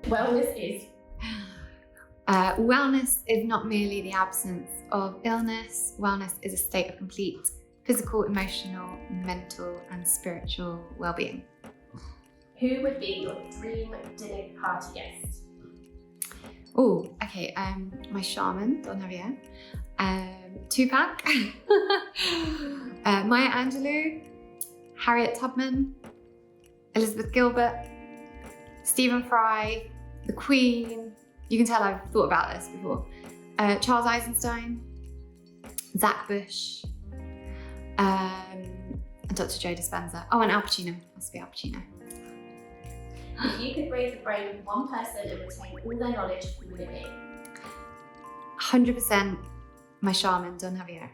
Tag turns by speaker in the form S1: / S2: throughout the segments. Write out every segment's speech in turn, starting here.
S1: Wellness is?
S2: Wellness is not merely the absence of illness. Wellness is a state of complete physical, emotional, mental, and spiritual well-being.
S1: Who would be your dream dinner party guest?
S2: Oh, okay. My shaman, Don Javier. Tupac. Maya Angelou. Harriet Tubman. Elizabeth Gilbert. Stephen Fry. The Queen. You can tell I've thought about this before. Charles Eisenstein. Zach Bush. And Dr. Joe Dispenza. Oh, and Al Pacino. Must be Al Pacino.
S1: If you could raise the brain of one person and retain all their knowledge, who would it be?
S2: 100% my shaman, Don Javier.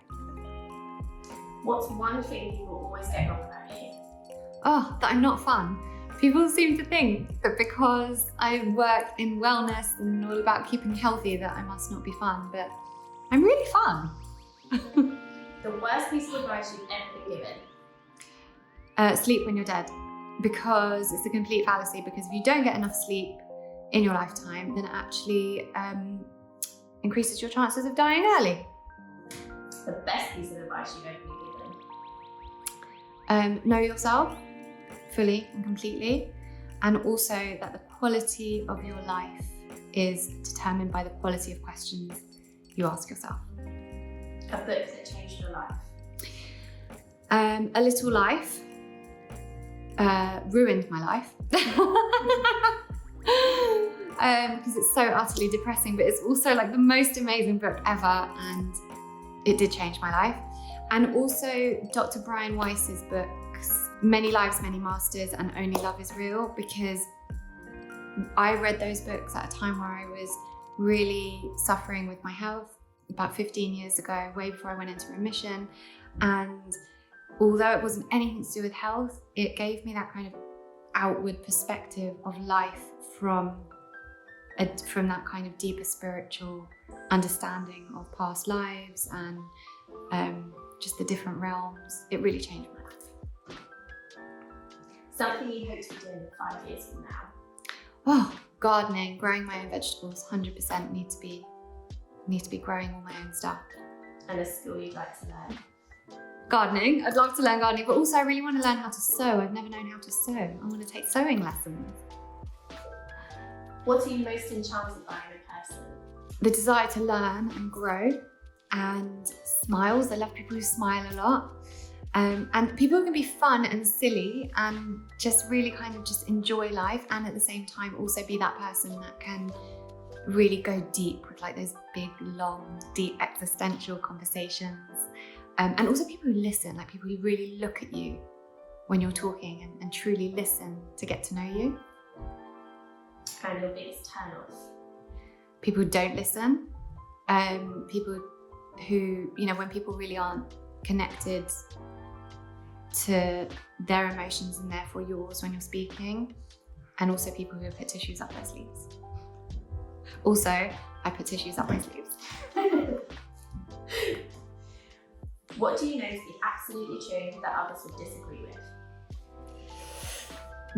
S1: What's one thing people always get wrong about you?
S2: Oh, that I'm not fun. People seem to think that because I work in wellness and all about keeping healthy that I must not be fun, but I'm really fun.
S1: The worst piece of advice you've ever been given?
S2: Sleep when you're dead. Because it's a complete fallacy, because if you don't get enough sleep in your lifetime, then it actually increases your chances of dying early.
S1: The best piece of advice you've ever been given?
S2: Know yourself fully and completely, and also that the quality of your life is determined by the quality of questions you ask yourself.
S1: A book that changed your life?
S2: A Little Life. Ruined my life because it's so utterly depressing, but it's also like the most amazing book ever, and it did change my life. And also Dr. Brian Weiss's books, Many Lives, Many Masters and Only Love is Real, because I read those books at a time where I was really suffering with my health about 15 years ago, way before I went into remission. And although it wasn't anything to do with health, it gave me that kind of outward perspective of life from that kind of deeper spiritual understanding of past lives and just the different realms. It really changed my life.
S1: Something you hope to be doing 5 years from now?
S2: Oh, gardening, growing my own vegetables, 100% need to be growing all my own stuff.
S1: And a skill you'd like to learn?
S2: Gardening. I'd love to learn gardening, but also I really want to learn how to sew. I've never known how to sew. I want to take sewing lessons.
S1: What are you most enchanted by in a person?
S2: The desire to learn and grow, and smiles. I love people who smile a lot. And people who can be fun and silly and just really kind of just enjoy life, and at the same time also be that person that can really go deep with like those big, long, deep existential conversations. And also people who listen, like people who really look at you when you're talking and truly listen to get to know you.
S1: And your biggest turn-off?
S2: People who don't listen. People who, when people really aren't connected to their emotions and therefore yours when you're speaking. And also people who put tissues up their sleeves. Also, I put tissues up my sleeves.
S1: What do you know to be absolutely true that others would disagree with?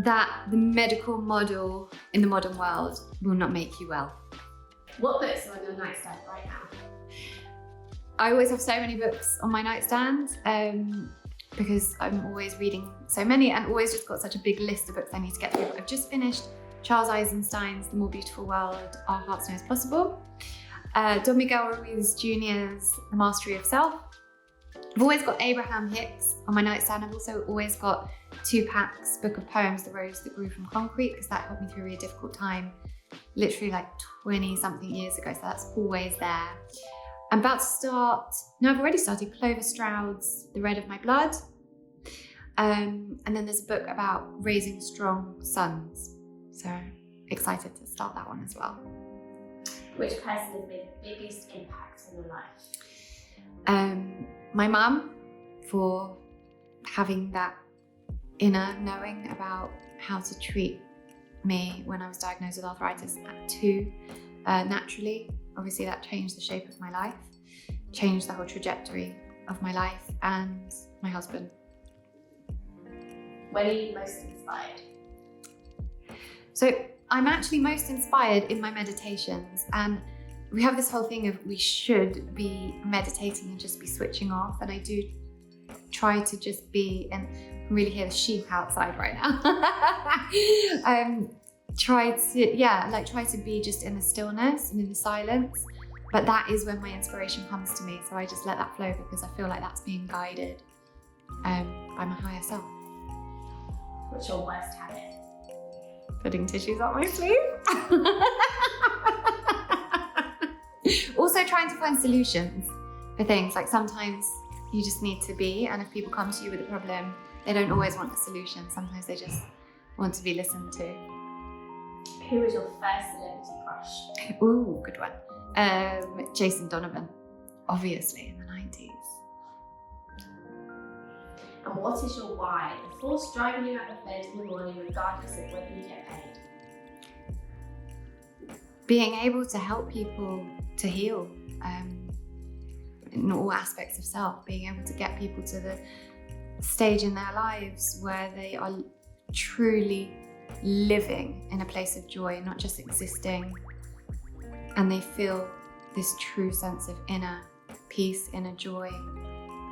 S2: That the medical model in the modern world will not make you well.
S1: What books are on your nightstand right now?
S2: I always have so many books on my nightstand because I'm always reading so many and always just got such a big list of books I need to get through. I've just finished Charles Eisenstein's The More Beautiful World Our Hearts Know Is Possible. Don Miguel Ruiz Jr.'s The Mastery of Self. I've always got Abraham Hicks on my nightstand. I've also always got Tupac's book of poems, The Rose That Grew From Concrete, because that helped me through a really difficult time, literally like 20 something years ago. So that's always there. I'm about to start, no, I've already started Clover Stroud's The Red of My Blood. And then there's a book about raising strong sons. So excited to start that one as well.
S1: Which person has made the biggest impact on your life?
S2: My mum, for having that inner knowing about how to treat me when I was diagnosed with arthritis at 2, naturally. Obviously that changed the shape of my life, changed the whole trajectory of my life, and my husband.
S1: When are you most inspired?
S2: So I'm actually most inspired in my meditations, and we have this whole thing of we should be meditating and just be switching off, and I do try to just be, and I can really hear the sheep outside right now. Try to be just in the stillness and in the silence, but that is when my inspiration comes to me, so I just let that flow because I feel like that's being guided by my higher self.
S1: What's your worst habit?
S2: Putting tissues up my sleeve. Also trying to find solutions for things. Like sometimes you just need to be, and if people come to you with a problem, they don't always want a solution. Sometimes they just want to be listened to.
S1: Who was your first celebrity crush?
S2: Ooh, good one. Jason Donovan, obviously in the 90s.
S1: And what is your why? The force driving you out of bed in the morning regardless of whether you get paid.
S2: Being able to help people to heal in all aspects of self, being able to get people to the stage in their lives where they are truly living in a place of joy, not just existing, and they feel this true sense of inner peace, inner joy,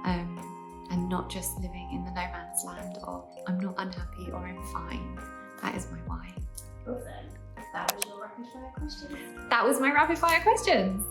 S2: and not just living in the no man's land of I'm not unhappy or I'm fine. That is my why.
S1: Awesome. That was your rapid fire questions.
S2: That was my rapid fire questions.